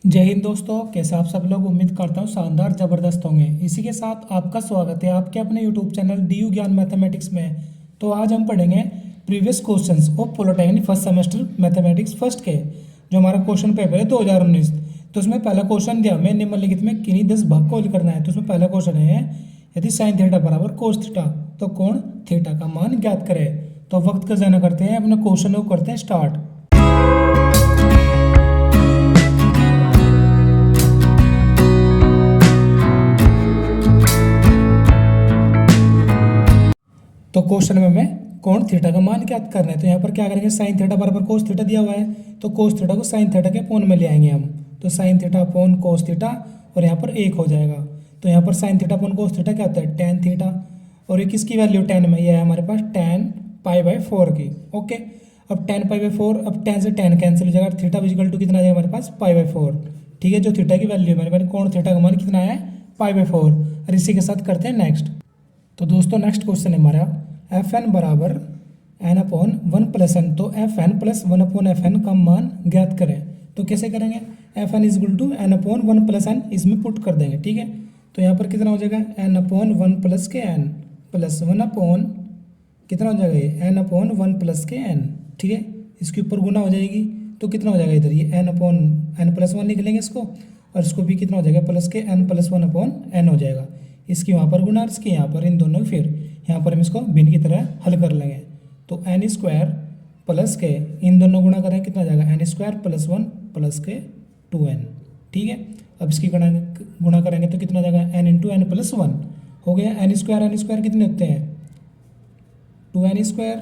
जय हिंद दोस्तों, कैसे आप सब लोग। उम्मीद करता हूँ शानदार ज़बरदस्त होंगे। इसी के साथ आपका स्वागत है आपके अपने यूट्यूब चैनल DU ज्ञान मैथमेटिक्स में। तो आज हम पढ़ेंगे previous questions of polytechnic first semester mathematics first के, जो हमारा क्वेश्चन पेपर है 2019। तो उसमें पहला क्वेश्चन दिया हमें निम्नलिखित में किन्हीं 10 भाग को हल करना है। तो उसमें पहला क्वेश्चन है, यदि साइन थीटा बराबर कोस थीटा तो कोण थीटा का मान ज्ञात करें। तो वक्त का जाना करते हैं, अपने क्वेश्चन को करते हैं स्टार्ट। तो क्वेश्चन में हमें कोण थीटा का मान ज्ञात करना है। तो यहाँ पर क्या करेंगे, साइन थीटा बराबर कोस थीटा दिया हुआ है, तो कोस थीटा को साइन थीटा के अपोन में ले आएंगे हम। तो sine theta upon cos theta, और यहाँ पर 1 हो जाएगा। तो यहाँ पर sine theta upon cos theta क्या होता है, टेन थीटा। और ये किसकी वैल्यू टेन में, ये है हमारे पास टेन पाई बाई 4 की। ओके, अब टेन पाई बाई 4, अब टेन से टेन कैंसिल हो जाएगा, थीटा इक्वल टू कितना आ जाएगा हमारे पास पाई बाई 4। ठीक है, जो थीटा की वैल्यू है हमारे पास कोण थीटा का मान कितना आया है, पाई बाई 4। और इसी के साथ करते हैं नेक्स्ट। तो दोस्तों नेक्स्ट क्वेश्चन है हमारा एफ एन बराबर N upon one plus N. तो F N plus one upon F N का मान ज्ञात करें। तो कैसे करेंगे, F N is equal to N upon one plus N, इसमें पुट कर देंगे। ठीक है, तो यहाँ पर कितना हो जाएगा, एन अपॉन वन प्लस के एन प्लस वन अपॉन कितना हो जाएगा, ये एन अपॉन वन प्लस के एन। ठीक है, इसके ऊपर गुना हो जाएगी, तो कितना हो जाएगा इधर, ये n upon n plus one लिख लेंगे इसको, और इसको भी कितना हो जाएगा प्लस के n plus one upon n हो जाएगा। इसकी वहाँ पर गुना, इसकी यहाँ पर, इन दोनों फिर यहाँ पर हम इसको भिन्न की तरह हल कर लेंगे। तो एन स्क्वायर प्लस के इन दोनों गुणा करें, कितना हो जाएगा, n square plus one plus के 2n। ठीक है, अब इसकी गुणा करेंगे तो कितना हो जाएगा, n into n plus one हो गया। एन स्क्वायर कितने होते हैं, 2n स्क्वायर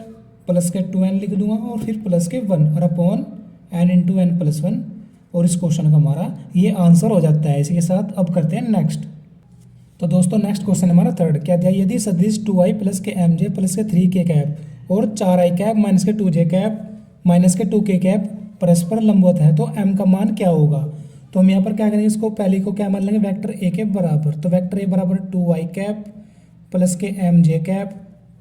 प्लस के 2n लिख दूंगा, और फिर प्लस के 1 और upon n into n plus one. और इस क्वेश्चन का हमारा ये आंसर हो जाता है। इसी के साथ अब करते हैं नेक्स्ट। तो दोस्तों नेक्स्ट क्वेश्चन हमारा थर्ड क्या दिया, यदि सदिश 2i प्लस के एम जे प्लस के 3k कैप और 4i कैप माइनस के 2j कैप माइनस के 2k कैप परस्पर लंबवत है, तो m का मान क्या होगा। तो हम यहाँ पर क्या करेंगे, इसको पहले को क्या मान लेंगे, वेक्टर a के बराबर। तो वेक्टर a बराबर 2i कैप प्लस के एम जे कैप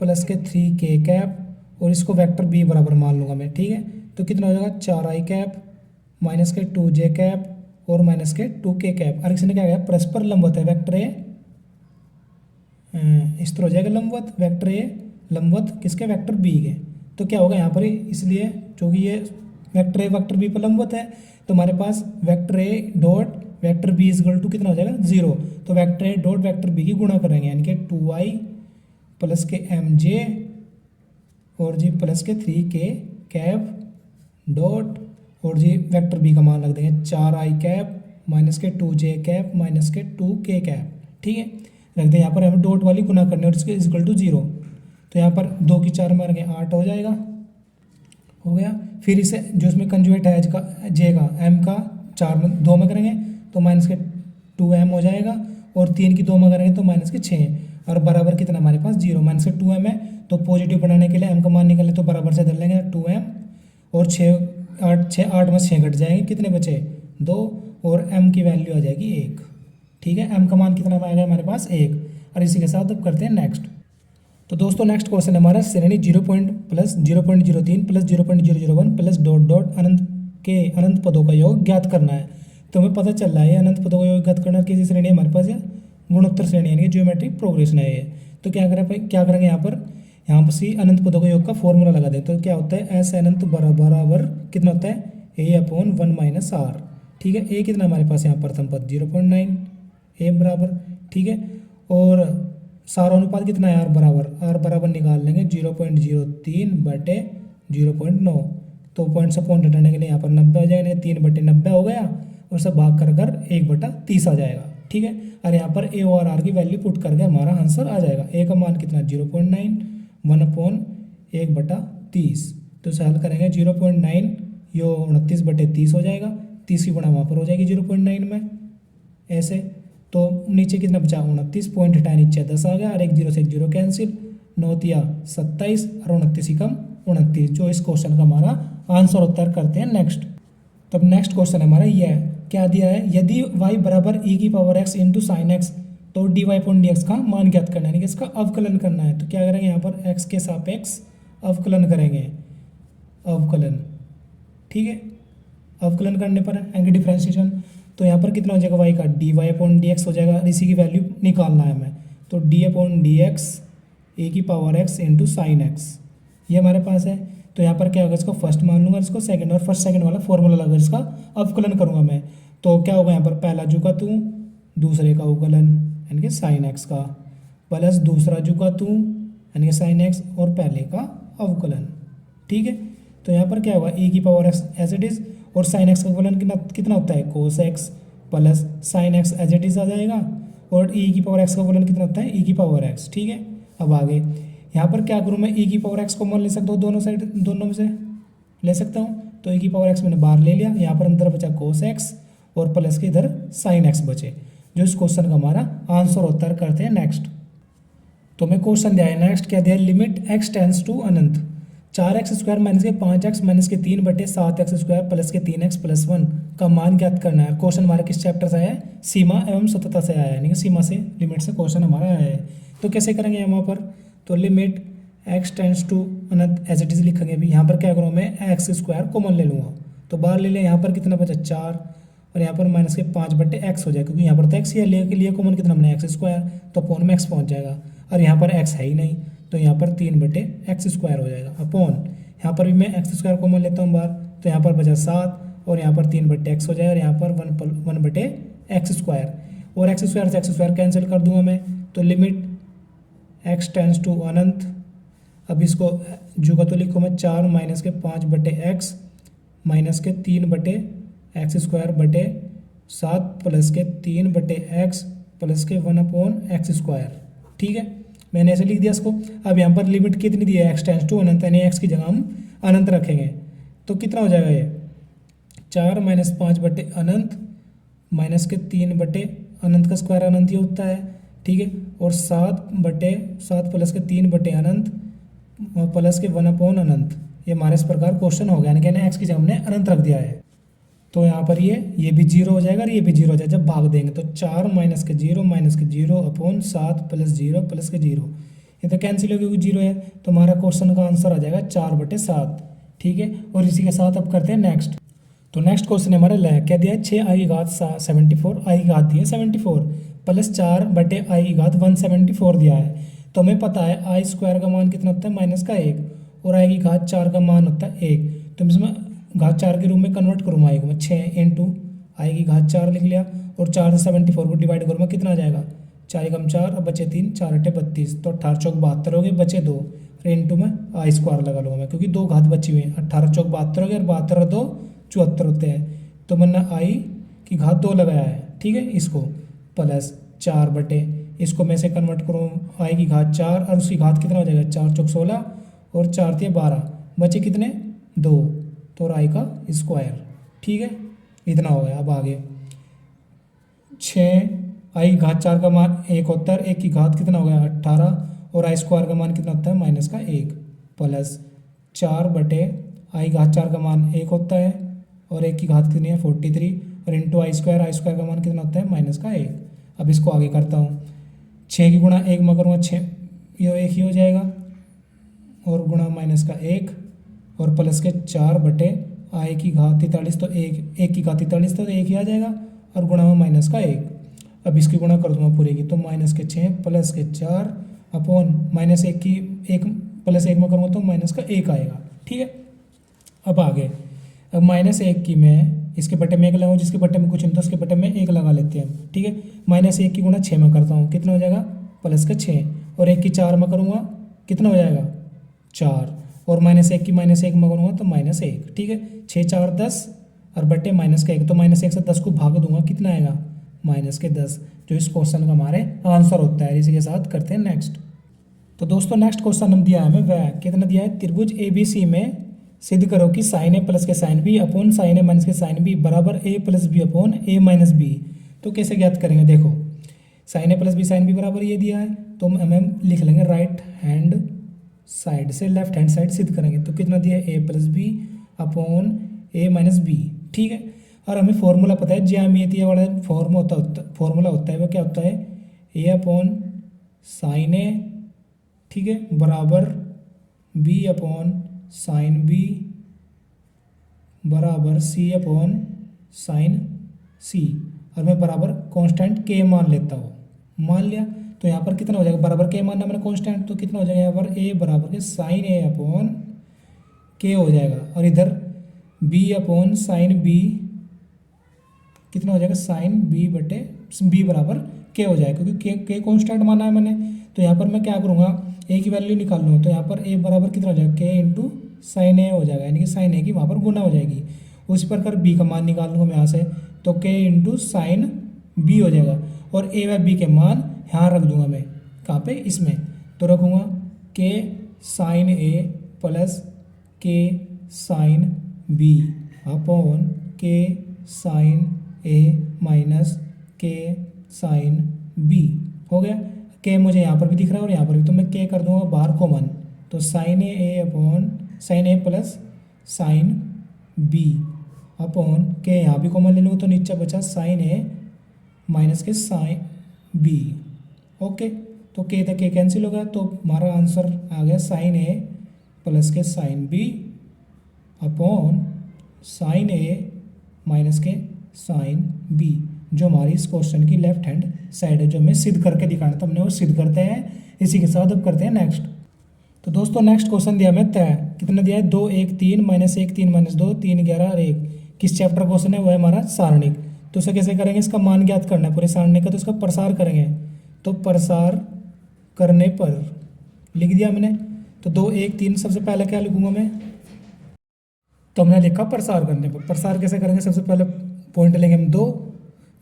प्लस के 3k कैप, और इसको वेक्टर b बराबर मान लूँगा मैं। ठीक है, तो कितना हो जाएगा, 4i कैप माइनस के 2j कैप और माइनस के 2k कैप। और इसने क्या किया, परस्पर लंबवत है, वेक्टर a इस तरह हो जाएगा लंबवत, वेक्टर ए लंबवत किसके, वेक्टर बी के। तो क्या होगा यहाँ पर, इसलिए चूँकि ये वेक्टर ए वेक्टर बी पर लंबवत है, तो हमारे पास vector A dot vector B is equal to कितना हो जाएगा, 0। तो vector A dot vector B की गुणा करेंगे, यानी कि 2i प्लस के एम जे और जी प्लस के 3k कैप डॉट, और जी वेक्टर बी का मान रख देंगे 4i कैप माइनस के 2j कैप माइनस के 2k कैप। ठीक है, रख दें, यहाँ पर हमें डॉट वाली गुना करनी है और इसके इक्वल टू 0। तो यहाँ पर 2 की 4 मारेंगे 8 हो जाएगा, हो गया। फिर इसे जो इसमें कंजुगेट है जे का एम का 4 में 2 में करेंगे तो माइनस के 2m हो जाएगा, और 3 की 2 में करेंगे तो माइनस के 6, और बराबर कितना हमारे पास 0। माइनस के 2m है, तो पॉजिटिव बनाने के लिए m का मान निकाले तो बराबर से धर लेंगे 2m, और 8 में 6 घट जाएंगे, कितने बचे 2, और m की वैल्यू आ जाएगी 1। ठीक है, m का मान कितना आएगा हमारे पास 1। और इसी के साथ अब करते हैं नेक्स्ट। तो दोस्तों नेक्स्ट क्वेश्चन हमारा श्रेणी 0 plus 0.03 plus 0.001 plus dot dot अनंत के अनंत पदों का योग ज्ञात करना है। तो हमें पता चल रहा है अनंत पदों का योग ज्ञात करना किसी श्रेणी हमारे पास है, गुणोत्तर श्रेणी यानी कि ज्योमेट्रिक प्रोग्रेशन है ये। तो क्या करेंगे यहाँ पर सी अनंत पदों के योग का फॉर्मूला लगा दें। तो क्या होता है, एस अनंत बराबर कितना होता है, ए अपॉन 1 माइनस आर। ठीक है, ए कितना हमारे पास यहाँ प्रथम पद 0.9 ए बराबर। ठीक है, और सारा अनुपात कितना है, आर बराबर निकाल लेंगे 0.03 बटे 0.9। तो पॉइंट से पॉइंट हटाने के लिए यहाँ पर 90 हो जाएगा, 3 बटे 90 हो गया, और सब भाग कर 1/30 आ जाएगा। ठीक है, और यहाँ पर ए और आर की वैल्यू पुट करके हमारा आंसर आ जाएगा। ए का मान कितना 0.9, 1/1/30। तो इसे हल करेंगे 0.9 यो 29/30 हो जाएगा, 30 की गुणा वहाँ पर हो जाएगी 0.9 में ऐसे। तो नीचे कितना बचा, 29, पॉइंट हटाया नीचे 10 आ गया, और 1 0 से 1 0 कैंसिल, 9 तिया 27 और 29 ही कम 29, जो इस क्वेश्चन का हमारा आंसर उत्तर करते हैं नेक्स्ट। तब नेक्स्ट क्वेश्चन हमारा ये है, क्या दिया है, यदि y बराबर e की power x into sine x, तो dy अपॉन dx का मान ज्ञात करना है, यानी कि इसका अवकलन करना है। तो क्या करेंगे, यहाँ पर x के सापेक्ष अवकलन करेंगे, अवकलन। ठीक है, अवकलन करने पर एंगल डिफरेंशिएशन। तो यहाँ पर कितना हो जाएगा वाई का, D Y upon D X हो जाएगा। इसी की वैल्यू निकालना है हमें, तो D upon D X A की power X into sine X, ये हमारे पास है। तो यहाँ पर क्या होगा, इसको फर्स्ट मान लूंगा, इसको सेकंड, और फर्स्ट सेकंड वाला फॉर्मूला लगा इसका अवकलन करूंगा मैं। तो क्या होगा यहाँ पर, पहला जू का तू, दूसरे का अवकलन यानी कि साइन एक्स का, प्लस दूसरा जू का तू यानी कि साइन एक्स, और पहले का अवकलन। ठीक है, तो यहाँ पर क्या होगा, e की power x as it is, और साइन एक्स का अवकलन कितना कितना होता है, cos x plus sine x as it is आ जाएगा, और e की पावर एक्स का अवकलन कितना होता है, e की पावर एक्स। ठीक है, अब आगे यहाँ पर क्या करूँ मैं, e की पावर एक्स कॉमन ले सकता हूँ, दोनों साइड दोनों में से ले सकता हूँ। तो e की पावर एक्स मैंने बाहर ले लिया, यहाँ पर अंदर बचा कोस एक्स, और प्लस के इधर साइन एक्स बचे, जो इस क्वेश्चन का हमारा आंसर होता है। करते हैं नेक्स्ट। तो मैं क्वेश्चन दिया है नेक्स्ट, क्या दिया है, लिमिट एक्स टेंस टू अनंत 4x² माइनस के 5x माइनस के 3/7x² प्लस के 3x प्लस 1 का मान ज्ञात करना है। क्वेश्चन हमारा किस चैप्टर से आया है, सीमा एवं सततता से आया है, यानी कि सीमा से, लिमिट से क्वेश्चन हमारा आया है। तो कैसे करेंगे यहाँ पर, तो लिमिट एक्स टेंस टू अनंत एज इट इज लिखेंगे। अभी यहाँ पर क्या करूँ मैं, x² कॉमन ले लूँगा, तो बाहर ले लिया, यहाँ पर कितना बचा 4, और यहाँ पर माइनस के 5/x हो जाएगा, क्योंकि यहाँ पर तो x ही लिए कॉमन कितना हमने x², तो अपॉन में x पहुँच जाएगा, और यहाँ पर x है ही नहीं, तो यहाँ पर 3/x² हो जाएगा, अपॉन यहाँ पर भी मैं x² कॉमन लेता हूँ बाहर, तो यहाँ पर बचा 7, और यहाँ पर 3/x हो जाएगा, और यहाँ पर 1/x², और x² से x² कैंसिल कर दूंगा मैं। तो लिमिट x टेंस टू अनंत, अब इसको जू का तो लिखो मैं 4 माइनस के 5/x माइनस के 3/x² प्लस के 3/x प्लस के 1/x²। ठीक है, मैंने ऐसे लिख दिया इसको। अब यहाँ पर लिमिट कितनी दी है, एक्स टेंस टू अनंत, यानी एक्स की जगह हम अनंत रखेंगे, तो कितना हो जाएगा ये 4 माइनस 5/अनंत माइनस के 3/अनंत का स्क्वायर अनंत ही होता है। ठीक है, और 7 प्लस के 3/अनंत प्लस के 1/अनंत, ये हमारे इस प्रकार क्वेश्चन हो गया, यानी कि एक्स की जगह हमने अनंत रख दिया है। तो यहाँ पर ये भी 0 हो जाएगा, और ये भी 0 हो जाएगा जब भाग देंगे, तो 4 माइनस के 0 अपॉन 7 प्लस 0 प्लस के 0, ये तो कैंसिल हो गया क्योंकि 0 है, तो हमारा क्वेश्चन का आंसर आ जाएगा 4/7। ठीक है, और इसी के साथ अब करते हैं नेक्स्ट। तो नेक्स्ट क्वेश्चन हमारा क्या दिया है, 6 i की घात 74, i की घात दी है 74 प्लस 4/i की घात 174 दिया है। तो हमें पता है i² का मान कितना होता है, -1, और i की घात 4 का मान होता है 1, तो इसमें घात 4 के रूप में कन्वर्ट करूँगा आई को मैं, 6 इंटू आई की घात 4 लिख लिया, और 4 से 74 को डिवाइड करूँगा, कितना आ जाएगा 4 कम 4, अब बचे 3, 4 × 32, तो 18 चौक 72 हो गए, बचे 2, और इंटू में i² लगा लूँगा मैं, क्योंकि 2 घात बची हुई हैं, 18 चौक 72 हो गए, और 72 और 2 74 होते हैं, तो मैंने i की घात 2 लगाया है। ठीक है, इसको प्लस 4 इसको मैं से कन्वर्ट करूँ i की घात 4, और उसकी घात कितना हो जाएगा, 4 चौक 16, और 4 × 12, बचे कितने 2, तो i का स्क्वायर। ठीक है, इतना हो गया। अब आगे 6 i की घात 4 का मान 1 होता है, 1 की घात कितना हो गया 18, और i² का मान कितना होता है -1, प्लस 4/i की घात 4 का मान 1 होता है, और 1 की घात कितनी है 43, और इंटू i² का मान कितना होता है -1। अब इसको आगे करता हूँ, 6 की गुणा 1 में करूँगा 6, ये 1 ही हो जाएगा, और गुणा -1, और प्लस के 4/i की घात 43, तो 1 की घात 43, तो 1 ही आ जाएगा, और गुणा में -1। अब इसकी गुणा कर दूंगा पूरे की, तो -6 प्लस के 4 अपॉन -1 की 1 प्लस 1 में करूँगा तो -1 आएगा। ठीक है, अब आगे, अब -1 की मैं इसके बटे में 1 लगाऊँ, जिसके बटे में कुछ नहीं था उसके बटे में 1 लगा लेते हैं। ठीक है, -1 की गुणा 6 में करता हूँ, कितना हो जाएगा प्लस के 6, और 1 की 4 में करूँगा कितना हो जाएगा 4, और -1 की -1 में करूँगा तो -1। ठीक है, 6 4 10, और बटे -1, तो -1 से 10 को भाग दूंगा, कितना आएगा -10, जो इस क्वेश्चन का हमारे आंसर होता है। इसी के साथ करते हैं नेक्स्ट। तो दोस्तों नेक्स्ट क्वेश्चन हम दिया है हमें, वह कितना दिया है, त्रिभुज ABC में सिद्ध करो कि sin A प्लस के sin B upon sin A minus के sin B बराबर A plus B upon A minus B। तो कैसे ज्ञात करेंगे, देखो sin A plus B sin B बराबर ये दिया है, तो हम लिख लेंगे राइट हैंड साइड से लेफ्ट हैंड साइड सिद्ध करेंगे, तो कितना दिया है A plus B upon A minus B। ठीक है, और हमें फॉर्मूला पता है, ज्यामितीय वाला फॉर्मूला होता है, वो क्या होता है A अपॉन साइन A, ठीक है, बराबर B अपॉन साइन B बराबर C अपॉन साइन सी, और मैं बराबर कांस्टेंट के मान लेता हूँ, मान लिया। तो यहाँ पर कितना हो जाएगा, बराबर के मानना मैंने कांस्टेंट, तो कितना हो जाएगा यहाँ पर ए बराबर के साइन ए अपॉन के हो जाएगा, और इधर बी अपॉन साइन बी कितना हो जाएगा, साइन बी बटे बी बराबर के हो जाएगा, क्योंकि के कांस्टेंट माना है मैंने। तो यहाँ पर मैं क्या करूँगा, ए की वैल्यू निकाल लूँ, तो यहाँ पर ए बराबर कितना हो जाएगा, के इंटू साइन ए हो जाएगा, यानी कि साइन ए की वहाँ पर गुना हो जाएगी। उसी प्रकार बी का मान निकाल लूँगा मैं यहाँ से, तो के इंटू साइन बी हो जाएगा, और ए व बी के मान यहाँ रख दूंगा मैं, कहाँ पे, इसमें। तो रखूँगा के साइन ए प्लस के साइन बी अपॉन के साइन ए माइनस के साइन बी हो गया। के मुझे यहाँ पर भी दिख रहा है और यहाँ पर भी, तो मैं के कर दूंगा बाहर कॉमन, तो साइन ए अपॉन साइन ए प्लस साइन बी अपॉन के यहाँ भी कॉमन ले लूँगा, तो नीचे बचा साइन ए माइनस के साइन बी। ओके, तो के तक के कैंसिल हो गया, तो हमारा आंसर आ गया साइन ए प्लस के साइन बी अपॉन साइन ए माइनस के साइन बी, जो हमारी इस क्वेश्चन की लेफ्ट हैंड साइड है, जो हमें सिद्ध करके दिखाना था, हमने वो सिद्ध करते हैं। इसी के साथ अब करते हैं नेक्स्ट। तो दोस्तों नेक्स्ट क्वेश्चन दिया हमें तय, कितना दिया है, 2 1 3 -1 3 -2 3 11 और 1। किस चैप्टर क्वेश्चन है, वो है हमारा सारणिक। तो उसे कैसे करेंगे, इसका मान ज्ञात करना है पूरे सारणिक का, तो इसका प्रसार करेंगे। तो प्रसार करने पर लिख दिया मैंने, तो 2 1 3 सबसे पहले क्या लिखूंगा मैं, तो हमने लिखा प्रसार करने पर। प्रसार कैसे करेंगे, सबसे पहले पॉइंट लेंगे हम 2,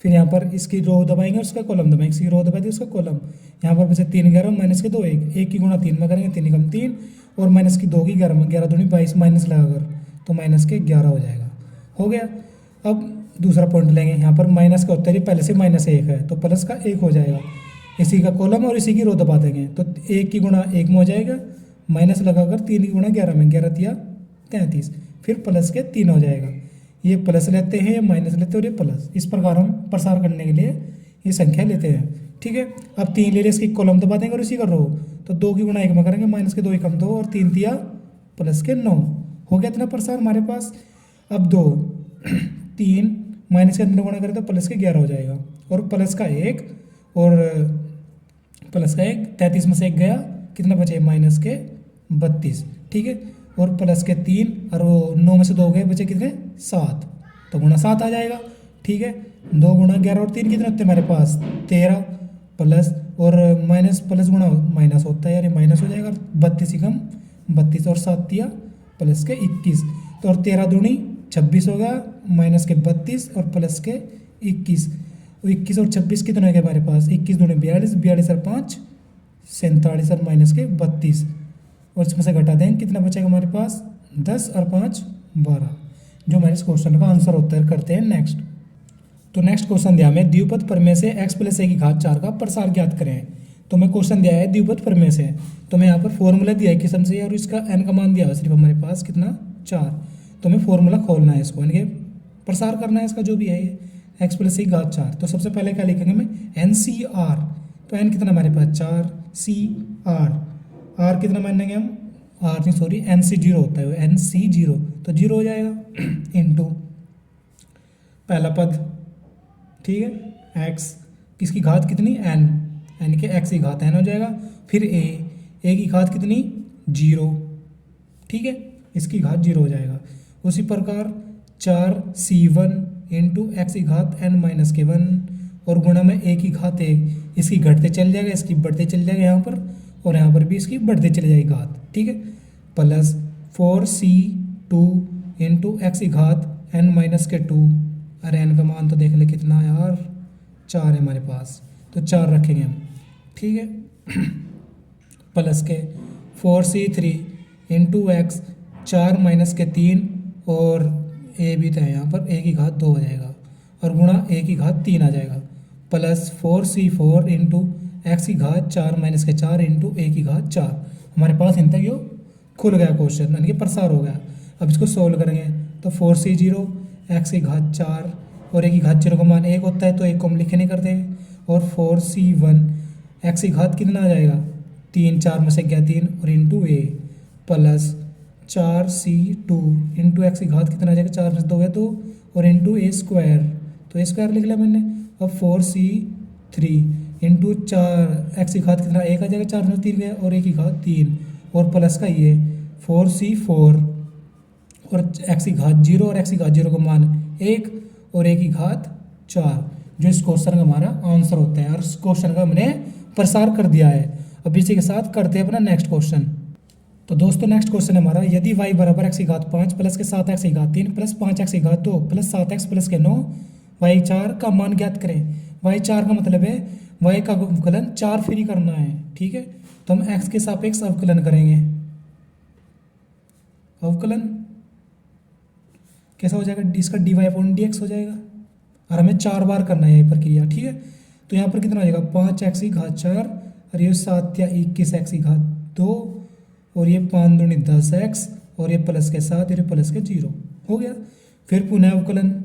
फिर यहाँ पर इसकी रो दबाएंगे और उसका कॉलम दबाएंगे, इसकी रो दबाई दी उसका कॉलम। यहाँ पर बचे 3 11 माइनस के 2 1, 1 की गुणा 3 में करेंगे, 3 कम 3, और माइनस की 2 की 11 11 दूनी 22 माइनस लगाकर, तो माइनस के 11 हो जाएगा, हो गया। अब दूसरा पॉइंट लेंगे, यहाँ पर माइनस का उत्तर ही पहले से -1 है, तो प्लस का 1 हो जाएगा, इसी का कॉलम और इसी की रो दबा देंगे, तो 1 की गुणा 1 में हो जाएगा, माइनस लगाकर 3 की गुणा 11 में, 11 तिया 33, फिर प्लस के 3 हो जाएगा। ये प्लस लेते हैं, ये माइनस लेते हैं और ये प्लस, इस प्रकार हम प्रसार करने के लिए ये संख्या लेते हैं, ठीक है। अब 3 ले लिए, इसकी कॉलम दबा देंगे और इसी का रो, तो 2 की गुणा 1 में करेंगे, माइनस के 2 कम 2 और 3 तिया प्लस के 9, हो गया इतना प्रसार हमारे पास। अब 2 3 माइनस के अंदर गुणा करें तो प्लस के 11 हो जाएगा, और प्लस का 1 और प्लस का 1, 33 में से 1 गया, कितना बचे माइनस के 32, ठीक है। और प्लस के 3 और वो 9 में से 2 गए, बचे कितने 7, तो गुणा 7 आ जाएगा, ठीक है। 2 गुणा 11 और 3 कितने होते हैं हमारे पास 13, प्लस और माइनस प्लस गुणा माइनस होता है यार, ये माइनस हो जाएगा, 32 ही कम 32 और 7 तिया प्लस के 21, तो और 13 दूनी 26 होगा, माइनस के 32 और प्लस के 21, 21 और 26 कितने हो गए हमारे पास, 21 दूनी 42, 42 और 5 47 और माइनस के 32, और इसमें से घटा देंगे, कितना बचेगा हमारे पास 10 और 5 12, जो हमारे इस क्वेश्चन का आंसर होता है। करते हैं नेक्स्ट। तो नेक्स्ट क्वेश्चन दिया हमें द्विपद प्रमेय से x + a की घात 4 का प्रसार ज्ञात करें। तो मैं क्वेश्चन दिया है द्विपद प्रमेय से, तो मैं यहाँ पर फॉर्मूला दिया है किस्म से, और इसका n का मान दिया है सिर्फ हमारे पास कितना 4, तो हमें फॉर्मूला खोलना है इसको, यानी कि प्रसार करना है इसका जो भी है ये x + a की घात 4। तो सबसे पहले क्या लिखेंगे मैं NCR, तो n कितना हमारे पास 4, CR, R कितना मानेंगे हम, R नहीं सॉरी NC 0 होता है, NC 0, तो 0 हो जाएगा, इंटू पहला पद, ठीक है, x किसकी घात कितनी n, यानी कि x की घात n हो जाएगा, फिर a की घात कितनी 0, ठीक है, इसकी घात 0 हो जाएगा। उसी प्रकार 4c1 इंटू x की घात n माइनस के 1 और गुणा में a की घात 1, इसकी घटते चल जाएगा, इसकी बढ़ते चल जाएगा यहाँ पर, और यहाँ पर भी इसकी बढ़ते चली जाएगी घात, ठीक है, प्लस 4c2 इंटू x की घात n माइनस के 2, अरे n का मान तो देख ले कितना यार 4 है हमारे पास, तो 4 रखेंगे हम, ठीक है, प्लस के 4c3 इंटू x 4 माइनस के 3, और a भी तो है यहाँ पर, a की घात 2 हो जाएगा, और गुणा a की घात 3 आ जाएगा, प्लस 4c4 इंटू x की घात 4 माइनस के 4 इंटू a की घात 4। हमारे पास इन तक यो खुल गया क्वेश्चन, यानी कि प्रसार हो गया। अब इसको सोल्व करेंगे, तो 4c0 x की घात 4 और a की घात 0 का मान 1 होता है, तो 1 को हम लिखे नहीं करते, और 4c1 x की घात कितना आ जाएगा 3, 4 में से गया 3 और into a, plus 4c2 into x की घात कितना आ जाएगा 4 में से 2 है 2 और इंटू a स्क्वायर, तो ए स्क्वायर लिख लिया मैंने। अब 4c3 इंटू 4 x की घात कितना 1 आ जाएगा, 4 में 3 गया और 1 की घात 3 और प्लस का ये 4c4 और x की घात 0 और x की घात 0 का मान 1 और 1 की घात 4, जो इस क्वेश्चन का हमारा आंसर होता है। और इस क्वेश्चन का हमने प्रसार कर दिया है। अब इसी के साथ करते हैं अपना नेक्स्ट क्वेश्चन। तो दोस्तों नेक्स्ट क्वेश्चन हमारा, यदि y बराबर x की घात 5 प्लस के 7x की घात 3 प्लस 5x की घात 2 प्लस 7x प्लस के 9 y4 का मान ज्ञात करें। y4 का मतलब है y का अवकलन 4 फ्री करना है, ठीक है। तो हम x के सापेक्ष अवकलन करेंगे। अवकलन कैसा हो जाएगा, इसका dy/dx हो जाएगा और हमें 4 बार करना है ये प्रक्रिया, ठीक है। तो यहाँ पर कितना हो जाएगा 5x की घात 4 और ये 7 या 21x की घात 2 और ये 5 दूनी 10x और ये प्लस के 7 और ये प्लस के 0 हो गया। फिर पुनः अवकलन,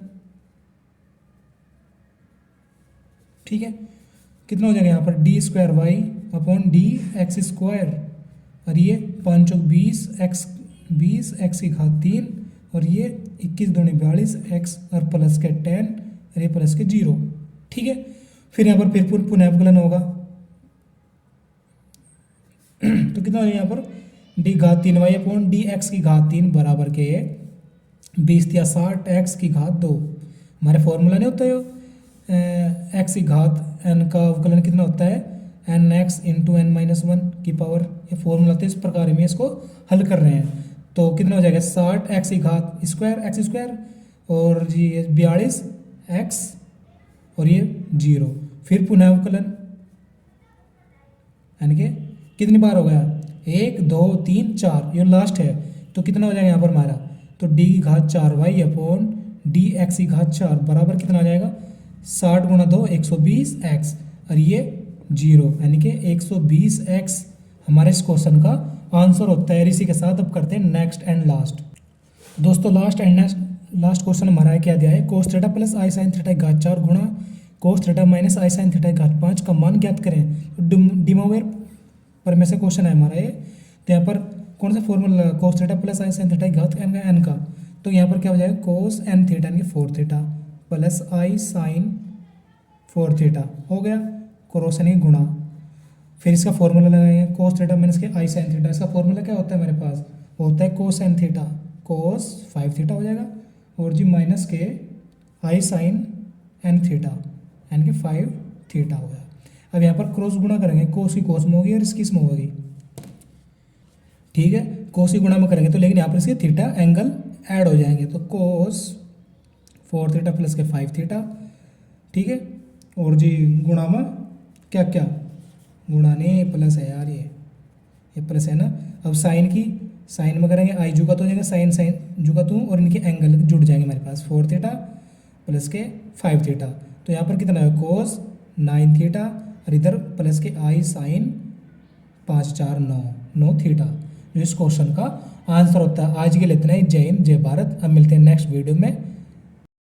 ठीक है, कितना हो जाएगा यहाँ पर d²y/dx² और ये 5 चौक 20x की घात 3 और ये 21 दूनी 42x और प्लस के 10 और ये प्लस के 0, ठीक है। फिर यहाँ पर फिर पुनः अवकलन होगा तो कितना हो जाएगा यहाँ पर d3y/dx की घात 3 बराबर के 20 या 60x की घात 2। हमारे फॉर्मूला नहीं होता है x की घात n का अवकलन कितना होता है nx इंटू n-1 की पावर, ये फॉर्मूला होता है। इस प्रकार में इसको हल कर रहे हैं। तो कितना हो जाएगा 60x की घात x² और ये 42x और ये 0। फिर पुनः अवकलन यानी कि कितनी बार हो गया 1 2 3 4, ये लास्ट है। तो कितना हो जाएगा यहाँ पर हमारा, तो d की घात 4y/dx की घात 4 बराबर कितना आ जाएगा 60 गुणा 2 120x और ये 0 यानी कि 120x हमारे इस क्वेश्चन का आंसर होता है। इसी के साथ अब करते हैं नेक्स्ट एंड लास्ट। दोस्तों लास्ट क्वेश्चन हमारा है, क्या दिया है cos थीटा प्लस आई साइन थीटा की घात 4 गुणा cos थीटा माइनस आई साइन थीटा की घात 5 का मान ज्ञात करें। तो डिमोवेर पर में से क्वेश्चन है हमारा ये। तो यहाँ पर कौन सा फॉर्मूला cos थीटा प्लस आई साइन थीटा की घात n का, तो यहाँ पर क्या हो जाएगा cos n थीटा यानी कि 4 थीटा प्लस आई साइन 4 थीटा हो गया, क्रॉस यानी गुणा। फिर इसका फॉर्मूला लगाएंगे cos थीटा माइनस के आई साइन थीटा, इसका फॉर्मूला क्या होता है मेरे पास, वो होता है cos n theta cos 5 theta हो जाएगा और जी माइनस के आई साइन n थीटा यानी कि 5 थीटा हो गया। अब यहाँ पर क्रॉस गुणा करेंगे, कोस की कोस में होगी और इसकी इसमें होगी, ठीक है। कोस की गुणा में करेंगे तो लेकिन यहाँ पर इसके थीटा एंगल ऐड हो जाएंगे, तो cos 4 थीटा प्लस के 5 थीटा, ठीक है। और जी गुणा में क्या क्या गुणा नहीं प्लस है यार, ये प्लस है ना। अब साइन की साइन में करेंगे आई जुगा तो हो जाएगा साइन जुगा तो और इनके एंगल जुड़ जाएंगे हमारे पास 4 थीटा प्लस के 5 थीटा। तो यहाँ पर कितना है cos 9 थीटा और इधर प्लस के आई साइन 5 4 9 थीटा, जो इस क्वेश्चन का आंसर होता है। आज के लिए इतना ही। जय हिंद जय भारत। अब मिलते हैं नेक्स्ट वीडियो में।